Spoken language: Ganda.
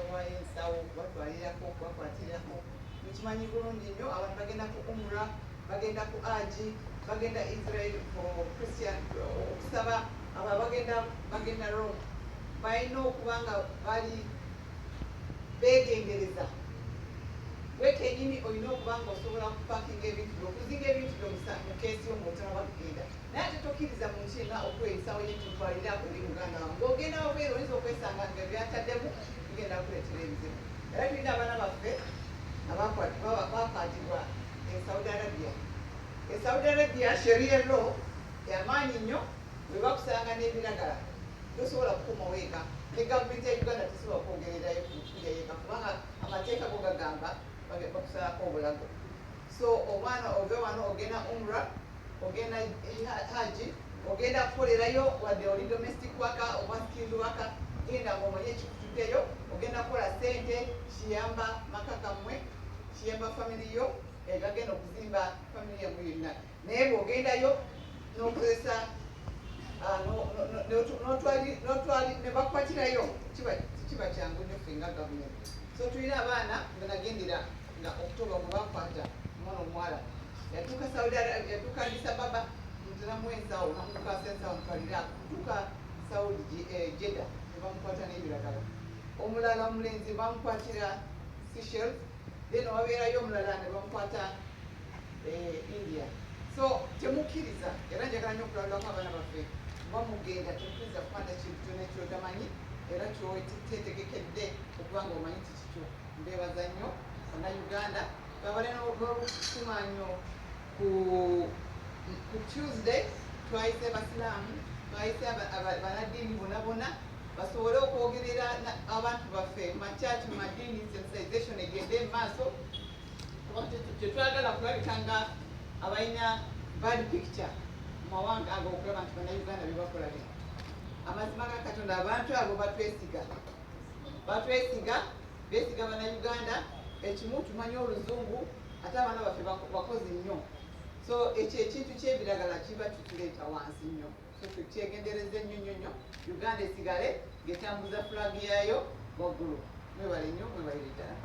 babawayo ensawo kubatwalirako kubakwatirako mukimanyi bulungi nnyo abantu bagenda ku umra bagenda ku aji bagenda Israel for Christian okusaba aba bagenda Rome balina okuba nga bali begendereza wekenyini olina okuba nga osobola kupakinga ebintu okuzinga ebintu mu keesi y'omuotaba bagenda naye ate tokkiriza mu nsi nga okweyisawo yetutwalirako eri muganda wange ng'ogenda wabweru oyinza okwesanga nga byataddemu bigenda kuleetera ebizibu era tulina abaana baffe bakwatibwa Saudi Arabia. Saudi Arabia Sharia law yamaanyi nnyo bwe bakusanga n'ebiragala tosobola kukuma weeka ne gavumenti ya Uganda tesobola kwogererayo kuja yeeka kubanga amateeka go gagamba bakusalako obulago. So omwana ove wano ogenda umra ogenda haji ogenda kukolerayo wadde oli domestic worker oba skilled worker genda ng'omanyi ekikutuddeyo ogenda kukola sente kiyamba maka gammwe kiyamba family yo egagenda okuzimba family yammwe yonna naye bw'ogendayo n'okozesa ne bakwatirayo kiba kyangu nnyo ffe nga gavumenti. So tulina abaana benagendera nga October gwe bakwata omwana omuwala yatuuka Saudi Arabia yatuuka Addis Ababa muziramu ensawo namukasa ensawo mutwalira kutuuka Saudi Jeddah ne bamukwata n'ebiragala. Omulala omulenzi bamukwatira Seychelles then wabeerayo omulala ne bamukwata India. So temukkiriza era njagala nnyo okulabirako abaana baffe bamugenda temukkiriza kukwata kintu kyonna kyotamanyi era kyotetegekedde okuba nga omanyi tikikyo. Mbeebaza nnyo bannayuganda babale n'okusuma nnyo ku Tuesday twayise basiraamu twayise banaddiini bonna basobole okwogerera abantu baffe makyaki mu madiini sensitization egende mu maaso tetwagala kulabika nga abalina bad picture mu mawanga ago okulaba nti bannayuganda bebakolabira. Amazima ga Katonda abantu abo batwesiga beesiga bannayuganda ekimu tumanyi oluzungu ate abaana baffe bakozi nnyo. So ekyo ekintu kyebiragala kiba tukireeta wansi nnyo. So tukyegendereze nnyo Uganda esigale ng'etambuza flag yayo waggulu. Mwebale nnyo mwebalire ddala.